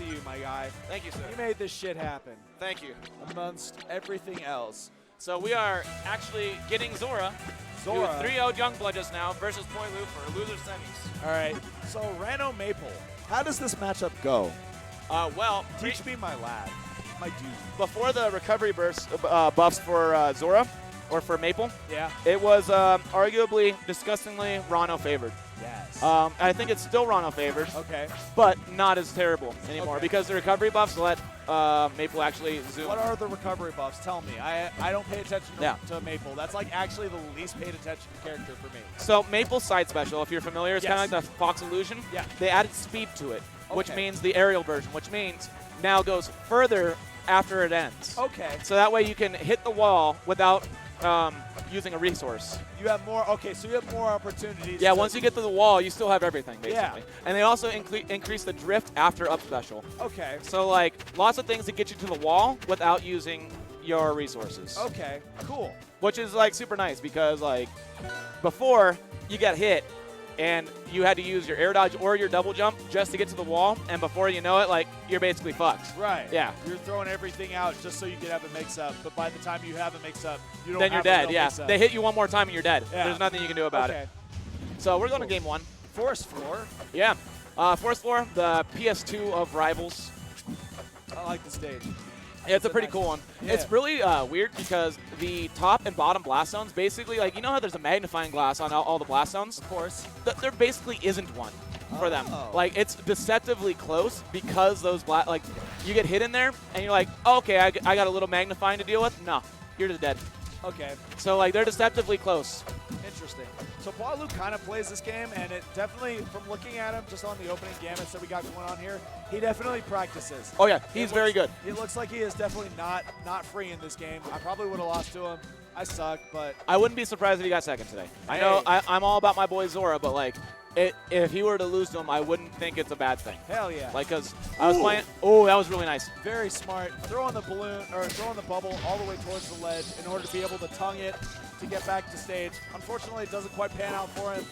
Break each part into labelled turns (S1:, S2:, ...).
S1: to you, my guy.
S2: Thank you, sir.
S1: You made this shit happen.
S2: Thank you.
S1: Amongst everything else.
S2: So we are actually getting Zora.
S1: Zora.
S2: 3-0 Youngblood just now versus Poilu for loser semis.
S1: All right. So Ranno Maypul. How does this matchup go?
S2: Well,
S1: Teach me, my lad. My dude.
S2: before the recovery burst buffs for Zora, or for Maypul,
S1: Yeah.
S2: it was arguably disgustingly Ranno favored.
S1: Yes.
S2: I think it's still Ranno favored,
S1: Okay.
S2: but not as terrible anymore
S1: Okay.
S2: because the recovery buffs let Maypul actually zoom.
S1: What are the recovery buffs? Tell me. I don't pay attention to Maypul. That's like actually the least paid attention character for me.
S2: So Maple's side special, if you're familiar, is kind of like the Fox Illusion.
S1: Yeah.
S2: They added speed to it, which
S1: Okay.
S2: means the aerial version, which means now goes further after it ends.
S1: Okay.
S2: So that way you can hit the wall without using a resource.
S1: You have more. Okay, so you have more opportunities.
S2: Yeah,
S1: to-
S2: once you get to the wall, you still have everything, basically.
S1: Yeah.
S2: And they also increase the drift after up special.
S1: Okay.
S2: So, like, lots of things to get you to the wall without using your resources.
S1: Okay. Cool.
S2: Which is, like, super nice because, like, before you got hit and you had to use your air dodge or your double jump just to get to the wall, and before you know it, like, you're basically fucked.
S1: Right.
S2: Yeah.
S1: You're throwing everything out just so you can have a mix-up, but by the time you have a mix-up, you don't
S2: Then
S1: have
S2: you're
S1: a
S2: dead,
S1: real
S2: yeah.
S1: mix-up.
S2: They hit you one more time and you're dead.
S1: Yeah.
S2: There's nothing you can do about
S1: Okay.
S2: it. So we're going to game one.
S1: Forest floor.
S2: Yeah. Forest floor, the PS2 of Rivals.
S1: I like the stage.
S2: Yeah, it's a
S1: a
S2: pretty
S1: nice-
S2: cool one.
S1: yeah.
S2: It's really weird because the top and bottom blast zones, basically, like, you know how there's a magnifying glass on all the blast zones?
S1: Of course.
S2: There basically isn't one for them.
S1: Oh.
S2: Like, it's deceptively close because those like, you get hit in there and you're like, oh, okay, I got a little magnifying to deal with. No, you're dead.
S1: Okay.
S2: So, like, they're deceptively close.
S1: Interesting. So Poilu kind of plays this game, and it definitely, from looking at him just on the opening gamuts that we got going on here, he definitely practices.
S2: Oh, yeah, he's very good.
S1: It looks like he is definitely not free in this game. I probably would have lost to him. I suck, but
S2: I wouldn't be surprised if he got second today. I know
S1: Hey.
S2: I'm all about my boy Zora, but, like, if he were to lose to him, I wouldn't think it's a bad thing.
S1: hell yeah.
S2: Like, because I was playing. Oh, that was really nice.
S1: Very smart. Throwing the balloon, or throwing the bubble all the way towards the ledge in order to be able to tongue it to get back to stage. Unfortunately, it doesn't quite pan out for him,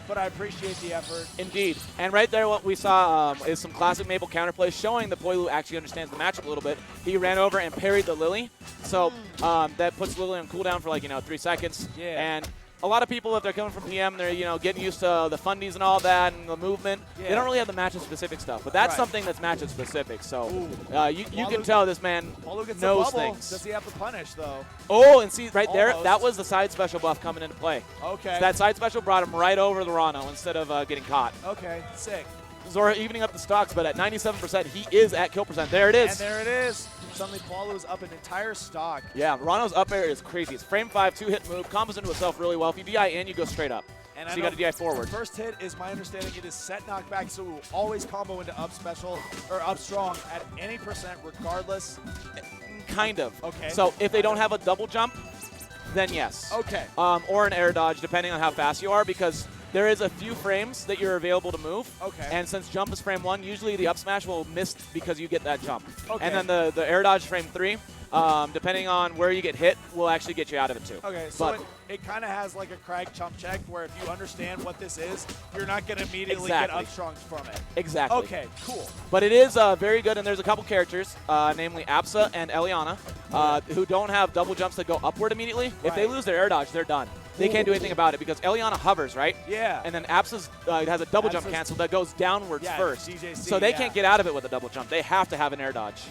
S1: but I appreciate the effort.
S2: Indeed. And right there, what we saw is some classic Maypul counterplay showing that Poilu actually understands the matchup a little bit. He ran over and parried the Lily. So that puts Lily on cooldown for, like, 3 seconds.
S1: Yeah.
S2: And a lot of people, if they're coming from PM, they're, getting used to the fundies and all that and the movement.
S1: Yeah.
S2: They don't really have the matchup-specific stuff. But that's
S1: Right.
S2: something that's matchup-specific. So you can
S1: Poilu-
S2: tell this man
S1: Poilu gets
S2: knows
S1: the bubble.
S2: things.
S1: Does he have to punish, though?
S2: Oh, and see, right there,
S1: Almost.
S2: that was the side special buff coming into play.
S1: Okay.
S2: So that side special brought him right over the Ranno instead of getting caught.
S1: Okay, sick.
S2: Zora evening up the stocks, but at 97%, he is at kill percent. There it is.
S1: And there it is. Suddenly, Poilu is up an entire stock.
S2: Yeah, Ranno's up air is crazy. It's frame 5, 2-hit move, combos into itself really well. If you DI in, you go straight up.
S1: And
S2: So
S1: I
S2: you
S1: know
S2: got to DI forward.
S1: First hit is my understanding. It is set knockback, so it will always combo into up special or up strong at any percent, regardless.
S2: Kind of.
S1: Okay.
S2: So if they don't have a double jump, then yes.
S1: Okay.
S2: Or an air dodge, depending on how fast you are, because there is a few frames that you're available to move.
S1: Okay.
S2: And since jump is frame 1, usually the up smash will miss because you get that jump.
S1: Okay.
S2: And then the air dodge frame 3, depending on where you get hit, will actually get you out of it too.
S1: Okay, so
S2: But
S1: it kind of has like a Crag chump check where if you understand what this is, you're not going to immediately
S2: Exactly.
S1: get up strongs from it.
S2: exactly.
S1: Okay, cool.
S2: But it is very good, and there's a couple characters, namely Apsa and Eliana, who don't have double jumps that go upward immediately. If they
S1: Right.
S2: lose their air dodge, they're done. They can't do anything about it because Eliana hovers, right?
S1: Yeah.
S2: And then Apsa's has a double jump
S1: Apsa's-
S2: cancel that goes downwards
S1: Yeah,
S2: first.
S1: DJC,
S2: so they
S1: yeah.
S2: can't get out of it with a double jump. They have to have an air dodge.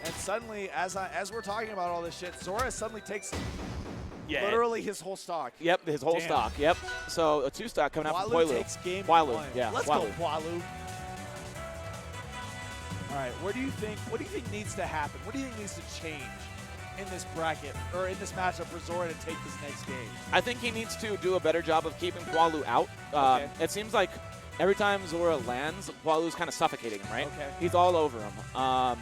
S1: And suddenly, as we're talking about all this shit, Zora suddenly takes
S2: Yeah.
S1: literally his whole stock.
S2: Yep, his whole
S1: Damn.
S2: stock. Yep. So a 2-stock coming out from
S1: Poilu
S2: Poilu.
S1: takes game
S2: Poilu,
S1: one.
S2: yeah.
S1: Let's
S2: Poilu.
S1: go, Poilu. All right, what do you think needs to happen? What do you think needs to change in this bracket or in this matchup for Zora to take this next game?
S2: I think he needs to do a better job of keeping Poilu out.
S1: Okay.
S2: It seems like every time Zora lands, Poilu's kind of suffocating him, right?
S1: Okay.
S2: He's all over him.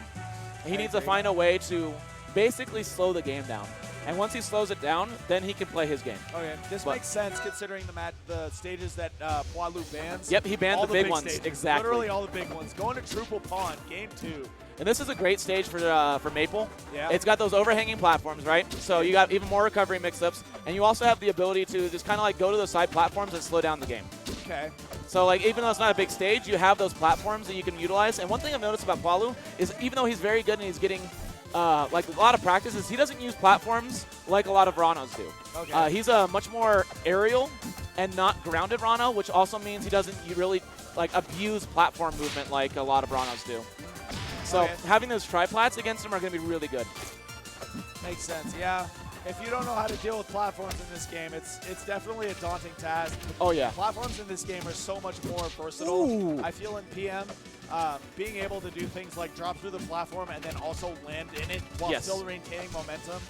S2: He needs to
S1: agree.
S2: find a way to basically slow the game down. And once he slows it down, then he can play his game.
S1: Okay, this
S2: But-
S1: makes sense considering the stages that Poilu bans.
S2: Yep, he banned
S1: All
S2: the big ones.
S1: stages.
S2: Exactly.
S1: Literally all the big ones. Going to Triple Pond, game 2.
S2: And this is a great stage for Maypul.
S1: Yeah.
S2: It's got those overhanging platforms, right? So you got even more recovery mix-ups. And you also have the ability to just kind of like go to the side platforms and slow down the game.
S1: Okay.
S2: So like even though it's not a big stage, you have those platforms that you can utilize. And one thing I've noticed about Poilu is even though he's very good and he's getting like a lot of practice, is he doesn't use platforms like a lot of Rannos do.
S1: Okay.
S2: He's a much more aerial and not grounded Ranno, which also means he doesn't really like abuse platform movement like a lot of Rannos do. So having those triplats against him are going to be really good.
S1: Makes sense, yeah. If you don't know how to deal with platforms in this game, it's definitely a daunting task.
S2: Oh, yeah.
S1: Platforms in this game are so much more versatile.
S2: Ooh.
S1: I feel in PM, being able to do things like drop through the platform and then also land in it while still maintaining momentum,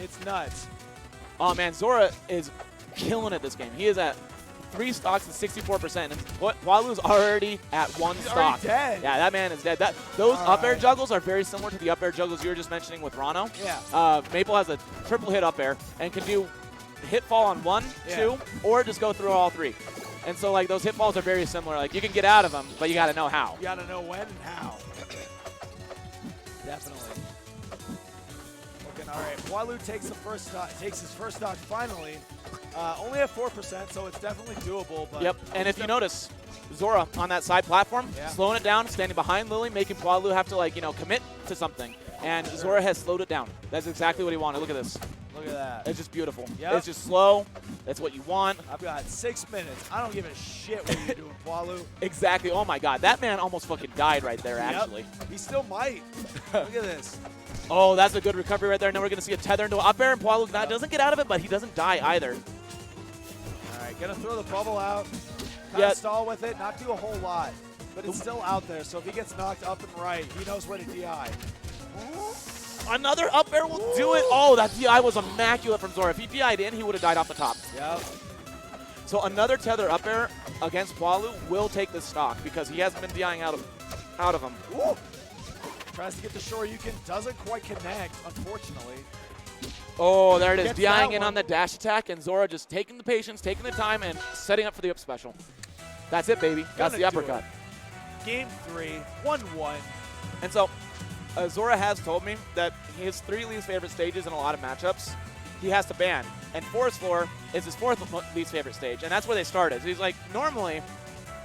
S1: it's nuts.
S2: Oh, man, Zora is killing it this game. He is at 3 stocks and 64%. And Poilu's already at 1
S1: He's
S2: stock.
S1: already dead.
S2: Yeah, that man is dead. Those up air juggles are very similar to the up air juggles you were just mentioning with Ranno.
S1: Yeah.
S2: Maypul has a triple hit up air and can do hit fall on 1, 2, or just go through all 3. And so like those hit falls are very similar. Like you can get out of them, but you got to know how.
S1: You got to know when and how. Definitely. All right, Poilu takes his first stock finally. Only at 4%, so it's definitely doable. But
S2: yep, and if you notice, Zora on that side platform, slowing it down, standing behind Lily, making Poilu have to commit to something. And Zora has slowed it down. That's exactly what he wanted. Look at this.
S1: Look at that.
S2: It's just beautiful.
S1: Yep.
S2: It's just slow. That's what you want.
S1: I've got 6 minutes. I don't give a shit what you're doing, Poilu.
S2: Exactly. Oh my God, that man almost fucking died right there. Actually,
S1: he still might. Look at this.
S2: Oh, that's a good recovery right there. Now we're going to see a tether into an up air, and Poilu doesn't get out of it, but he doesn't die either.
S1: All right, going to throw the bubble out. Kind of stall with it, not do a whole lot. But it's still out there, so if he gets knocked up and right, he knows where to DI.
S2: Another up air will do it. Oh, that DI was immaculate from Zora. If he DI'd in, he would have died off the top.
S1: Yep.
S2: So another tether up air against Poilu will take this stock because he hasn't been DIing out of him.
S1: Woo. Tries to get the Shoryuken, doesn't quite connect, unfortunately.
S2: Oh, there it is. DIing in on the dash attack, and Zora just taking the patience, taking the time, and setting up for the up special. That's it, baby. That's the uppercut.
S1: Game 3, 1-1.
S2: And so Zora has told me that his 3 least favorite stages in a lot of matchups, he has to ban. And Forest Floor is his 4th least favorite stage, and that's where they started. So he's like, normally,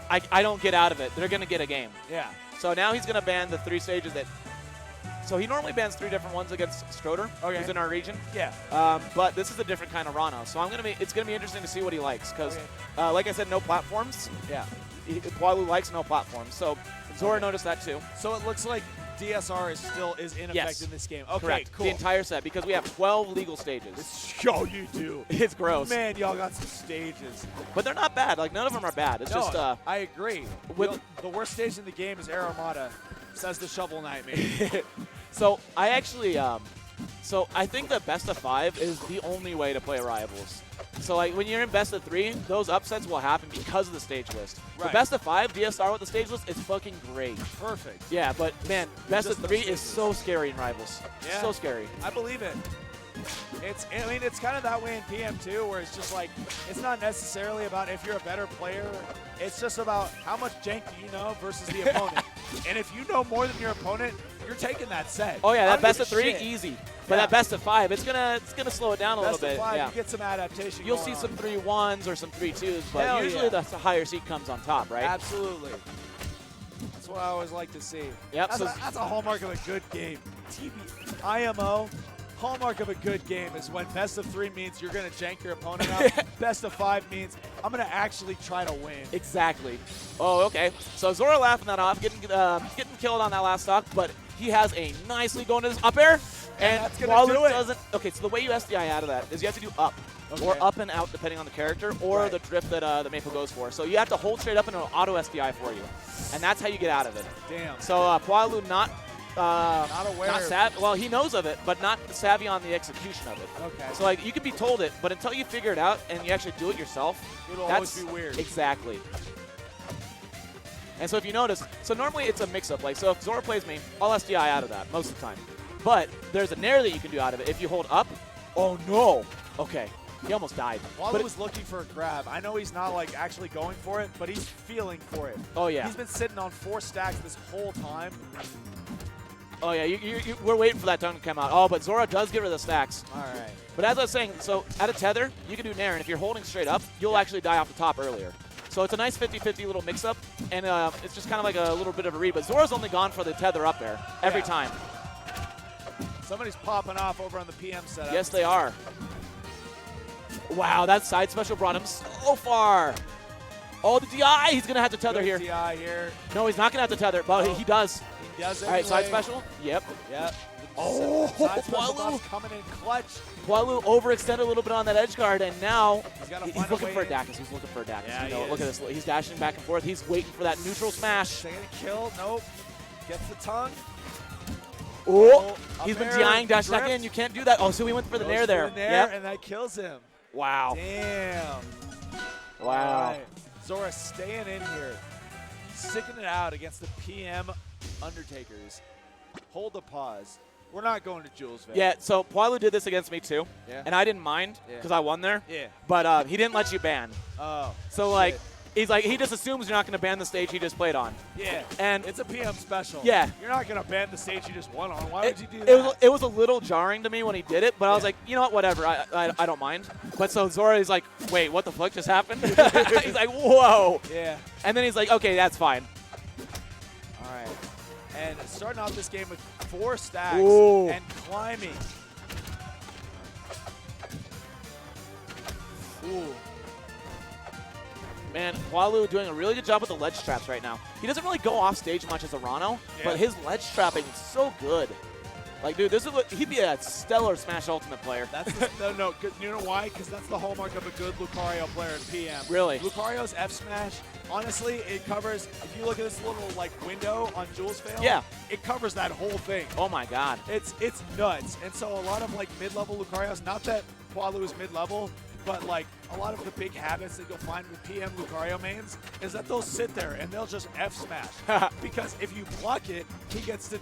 S2: I don't get out of it. They're going to get a game.
S1: Yeah.
S2: So now he's going to ban the 3 stages that... So he normally bans 3 different ones against Stroder, who's in our region.
S1: Yeah.
S2: But this is a different kind of Ranno. So it's going to be interesting to see what he likes. Because, like I said, no platforms.
S1: Yeah.
S2: Poilu likes no platforms. So Zora noticed that too.
S1: So it looks like DSR is in effect in this game. Okay,
S2: correct.
S1: cool.
S2: The entire set, because we have 12 legal stages.
S1: Yo, you do.
S2: It's gross.
S1: Man, y'all got some stages.
S2: But they're not bad. Like, none of them are bad. It's just...
S1: I agree. The worst stage in the game is Air Armada, says the Shovel Knight, maybe.
S2: So, I actually... so, I think the best of 5 is the only way to play Rivals. So, like, when you're in best of 3, those upsets will happen because of the stage list. Right. The best of 5, DSR with the stage list, is fucking great.
S1: Perfect.
S2: Yeah, but, man, best of 3 is so scary in Rivals.
S1: Yeah.
S2: So scary.
S1: I believe it. It's kind of that way in PM too, where it's just like, it's not necessarily about if you're a better player. It's just about how much jank do you know versus the opponent. And if you know more than your opponent, you're taking that set.
S2: Oh yeah, that best of 3, easy. But that best of 5, it's gonna slow it down a little bit.
S1: Best of 5, you get some adaptation.
S2: You'll see some 3-1s or some 3-2s, but usually the higher seed comes on top, right?
S1: Absolutely. That's what I always like to see.
S2: Yep.
S1: That's a hallmark of a good game. IMO. Hallmark of a good game is when best of 3 means you're going to jank your opponent out. Best of 5 means I'm going to actually try to win.
S2: Exactly. Oh, okay. So Zora laughing that off, getting killed on that last stock, but he has a nice lead going to this up air. And
S1: that's going to do it.
S2: Doesn't. Okay, so the way you SDI out of that is you have to do up. Or up and out, depending on the character, or the drift that the Maypul goes for. So you have to hold straight up and it'll auto SDI for you. And that's how you get out of it.
S1: Damn.
S2: So Poilu not
S1: aware.
S2: Not savvy. Well, he knows of it, but not savvy on the execution of it.
S1: Okay.
S2: So like you can be told it, but until you figure it out and you actually do it yourself,
S1: it'll always be weird.
S2: Exactly. And so if you notice, so normally it's a mix-up. Like, so if Zora plays me, I'll SDI out of that most of the time. But there's a nair that you can do out of it. If you hold up, oh no. Okay. He almost died.
S1: Poilu was looking for a grab. I know he's not like actually going for it, but he's feeling for it.
S2: Oh yeah.
S1: He's been sitting on 4 stacks this whole time.
S2: Oh yeah, we're waiting for that tongue to come out. Oh, but Zora does get rid of the stacks.
S1: All right.
S2: But as I was saying, so at a tether, you can do nair, and if you're holding straight up, you'll actually die off the top earlier. So it's a nice 50-50 little mix-up, and it's just kind of like a little bit of a read. But Zora's only gone for the tether up there every time.
S1: Somebody's popping off over on the PM setup.
S2: Yes, they are. Wow, that side special brought him so far. Oh, the DI. He's going to have to tether here.
S1: DI here.
S2: No, he's not going to have to tether, but he does.
S1: He does it.
S2: All right, side special. Yep.
S1: Yep.
S2: Oh,
S1: side special
S2: Poilu.
S1: buffs coming in clutch.
S2: Poilu overextended a little bit on that edge guard, and now he's looking for a Dacus. He's looking for a Dacus.
S1: Yeah,
S2: Look at this. He's dashing back and forth. He's waiting for that neutral smash.
S1: Second kill. Nope. Gets the tongue.
S2: Oh, he's been
S1: Nair,
S2: DIing, dash
S1: drift.
S2: back in. You can't do that. Oh, so he went for the Nair there.
S1: Yep. And that kills him.
S2: Wow.
S1: Damn.
S2: Wow.
S1: All right. Zora staying in here. Sticking it out against the PM Undertakers. Hold the pause. We're not going to Julesville.
S2: Yeah, so Poilu did this against me too.
S1: Yeah.
S2: And I didn't mind because I won there.
S1: Yeah.
S2: But he didn't let you ban.
S1: Oh.
S2: So, like, he's like, he just assumes you're not going to ban the stage he just played on.
S1: Yeah.
S2: And
S1: it's a PM special.
S2: Yeah.
S1: You're not going to ban the stage you just won on. Why would you do that?
S2: It was a little jarring to me when he did it, but I was like, you know what, whatever. I don't mind. But so Zora is like, wait, what the fuck just happened? He's like, whoa.
S1: Yeah.
S2: And then he's like, okay, that's fine.
S1: All right. And starting off this game with 4 stacks
S2: Ooh.
S1: and climbing. Ooh.
S2: Man, Poilu doing a really good job with the ledge traps right now. He doesn't really go off stage much as a Ranno, but his ledge trapping is so good. Like, dude, he'd be a stellar Smash Ultimate player.
S1: That's no. You know why? Because that's the hallmark of a good Lucario player in PM.
S2: Really?
S1: Lucario's F smash, honestly, it covers. If you look at this little like window on Julesville, it covers that whole thing.
S2: Oh my God.
S1: It's nuts. And so a lot of like mid-level Lucarios, not that Poilu is mid-level, but like a lot of the big habits that you'll find with PM Lucario mains is that they'll sit there and they'll just F smash because if you block it, he gets to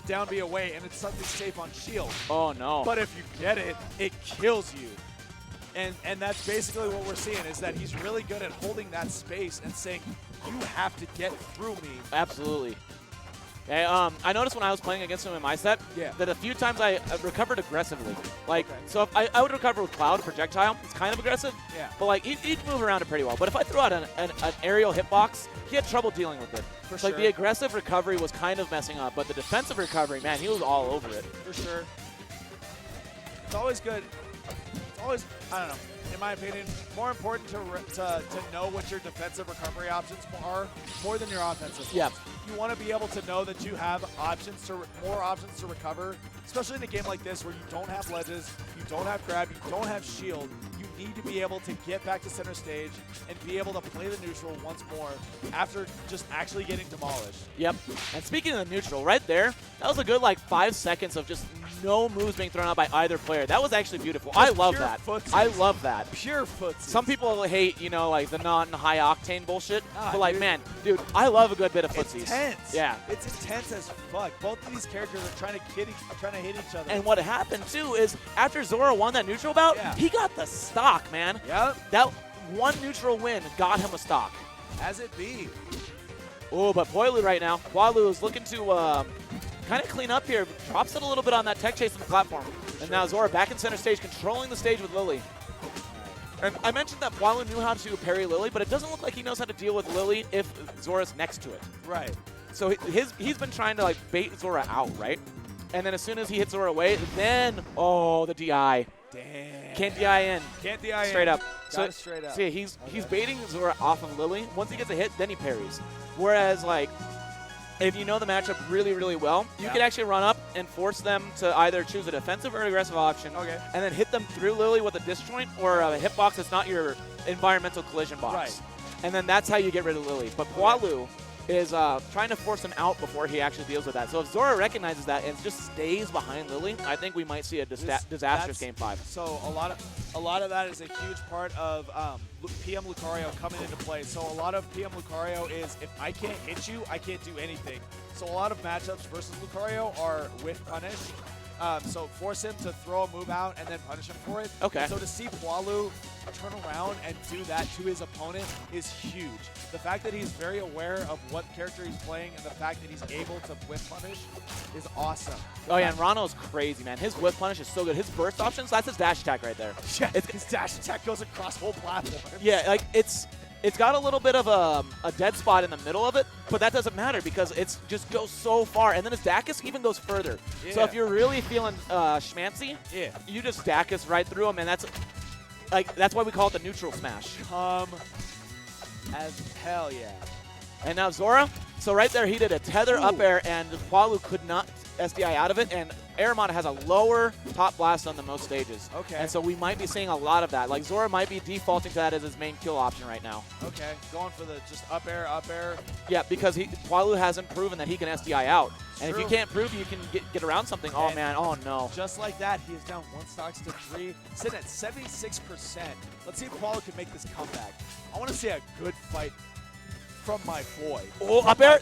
S1: down B away and it's something safe on shield.
S2: Oh no!
S1: But if you get it, it kills you. And that's basically what we're seeing is that he's really good at holding that space and saying, you have to get through me.
S2: Absolutely. Hey, I noticed when I was playing against him in my set that a few times I recovered aggressively. Like, so if I would recover with Cloud projectile. It's kind of aggressive.
S1: Yeah.
S2: But like he'd move around it pretty well. But if I threw out an aerial hitbox, he had trouble dealing with it.
S1: For
S2: sure. Like the aggressive recovery was kind of messing up, but the defensive recovery, man, he was all over it.
S1: For sure. It's always good. It's always, I don't know, in my opinion, more important to know what your defensive recovery options are more than your offensive.
S2: Yeah.
S1: You want to be able to know that you have more options to recover, especially in a game like this where you don't have ledges, you don't have grab, you don't have shield. You need to be able to get back to center stage and be able to play the neutral once more after just actually getting demolished.
S2: Yep. And speaking of the neutral, right there, that was a good like 5 seconds of just no moves being thrown out by either player. That was actually beautiful. I love that.
S1: Footsies.
S2: I love that.
S1: Pure footsies.
S2: Some people hate, you know, like the non-high octane bullshit. But like,
S1: dude.
S2: man, dude, I love a good bit of footsies.
S1: It's intense.
S2: Yeah.
S1: It's intense as fuck. Both of these characters are trying to hit each other.
S2: And what happened too is after Zora won that neutral bout, he got the stock, man.
S1: Yep.
S2: That one neutral win got him a stock.
S1: As it be.
S2: Oh, but Poilu right now, Poilu is looking to kind of clean up here. Drops it a little bit on that tech chase on the platform. And now Zora back in center stage, controlling the stage with Lily. And I mentioned that Poilu knew how to parry Lily, but it doesn't look like he knows how to deal with Lily if Zora's next to it.
S1: Right.
S2: So he's been trying to like bait Zora out, right? And then as soon as he hits Zora away, then, oh, the DI.
S1: Damn.
S2: Can't DI in.
S1: Can't DI in.
S2: Straight up.
S1: Got it straight up.
S2: See, he's baiting Zora off of Lily. Once he gets a hit, then he parries. Whereas, like, if you know the matchup really, really well, you can actually run up and force them to either choose a defensive or aggressive option, and then hit them through Lily with a disjoint or a hitbox that's not your environmental collision box.
S1: Right.
S2: And then that's how you get rid of Lily. But Poilu is trying to force him out before he actually deals with that. So if Zora recognizes that and just stays behind Lily, I think we might see a disastrous Game 5.
S1: So a lot of that is a huge part of PM Lucario coming into play. So a lot of PM Lucario is if I can't hit you, I can't do anything. So a lot of matchups versus Lucario are with punish. So force him to throw a move out and then punish him for it.
S2: Okay.
S1: So to see Poilu turn around and do that to his opponent is huge. The fact that he's very aware of what character he's playing and the fact that he's able to whip punish is awesome.
S2: Oh yeah, and Ranno's crazy, man. His whip punish is so good. His burst options, that's his dash attack right there.
S1: Yeah, his dash attack goes across whole platform.
S2: Yeah, like it's It's got a little bit of a dead spot in the middle of it, but that doesn't matter because it's just goes so far. And then his Dacus even goes further.
S1: Yeah.
S2: So if you're really feeling schmancy,
S1: Yeah.
S2: you just Dacus right through him, and that's why we call it the neutral smash.
S1: As hell, yeah.
S2: And now Zora, so right there he did a tether up air, and Poilu could not SBI out of it, and Aramon has a lower top blast on the most stages.
S1: Okay.
S2: And so we might be seeing a lot of that. Like Zora might be defaulting to that as his main kill option right now.
S1: Okay, going for the just up air, up air.
S2: Yeah, because Poilu hasn't proven that he can SDI out. And
S1: True.
S2: if you can't prove you can get around something, oh
S1: And
S2: man, oh no.
S1: Just like that, he is down 1 stocks to 3, sitting at 76%. Let's see if Poilu can make this comeback. I want to see a good fight from my boy.
S2: Oh, up air.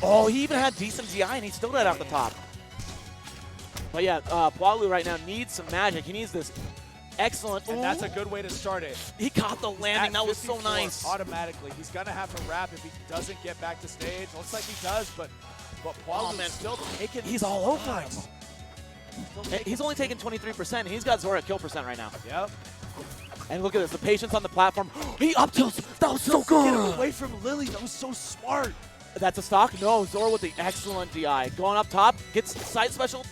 S2: Oh, he even had decent DI, and he still got off the top. But yeah, Poilu right now needs some magic. He needs this excellent.
S1: And that's a good way to start it.
S2: He caught the landing. That was so
S1: 54,
S2: nice.
S1: Automatically, he's gonna have to wrap if he doesn't get back to stage. Looks like he does, but Poilu is still taking.
S2: He's all over him. He's only taking 23%. He's got Zora at kill percent right now.
S1: Yep.
S2: And look at this, the patience on the platform. He up tilts. That was so good.
S1: Get away from Lily. That was so smart.
S2: That's a stock. No, Zora with the excellent DI. Going up top, gets side special.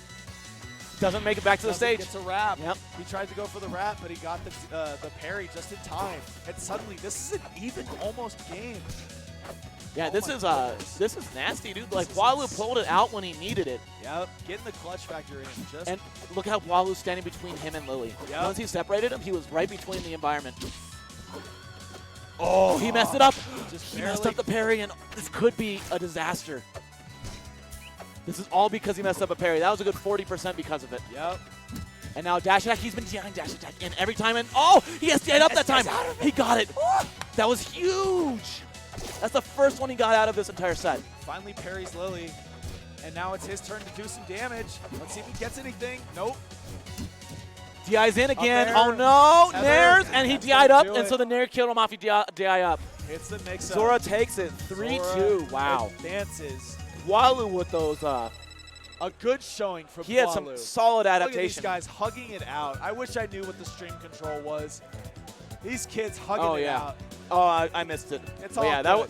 S2: Doesn't make it back to the stage.
S1: Gets a wrap.
S2: Yep.
S1: He tried to go for the wrap, but he got the parry just in time. And suddenly, this is an even almost game.
S2: Yeah,
S1: Oh
S2: this is nasty, dude. Like Poilu pulled it out when he needed it.
S1: Yep. Getting the clutch factor in. Just
S2: And look how Poilu's standing between him and Lily.
S1: Yep.
S2: Once he separated him, he was right between the environment. Oh, he messed it up.
S1: Just
S2: He messed up the parry, and this could be a disaster. This is all because he messed up a parry. That was a good 40% because of it.
S1: Yep.
S2: And now dash attack, he's been DIing dash attack in every time, and oh, he SDI'd up that time. He got it. That was huge. That's the first one he got out of this entire set.
S1: Finally parries Lily. And now it's his turn to do some damage. Let's see if he gets anything. Nope.
S2: DI's in again.
S1: Up
S2: Oh
S1: air.
S2: no,
S1: Tether.
S2: Nairs, and he
S1: That's
S2: DI'd
S1: gonna
S2: up,
S1: do
S2: and
S1: it.
S2: so the Nair killed him off. He DI up.
S1: It's the mix-up.
S2: Zora takes it 3-2. Wow.
S1: Advances.
S2: Poilu with those.
S1: A good showing from
S2: He had some
S1: Poilu.
S2: solid
S1: Look at these
S2: adaptation.
S1: guys hugging it out. I wish I knew what the stream control was. These kids hugging
S2: Oh
S1: it
S2: yeah.
S1: out.
S2: Oh, I missed it.
S1: It's
S2: But
S1: all
S2: yeah, that
S1: good.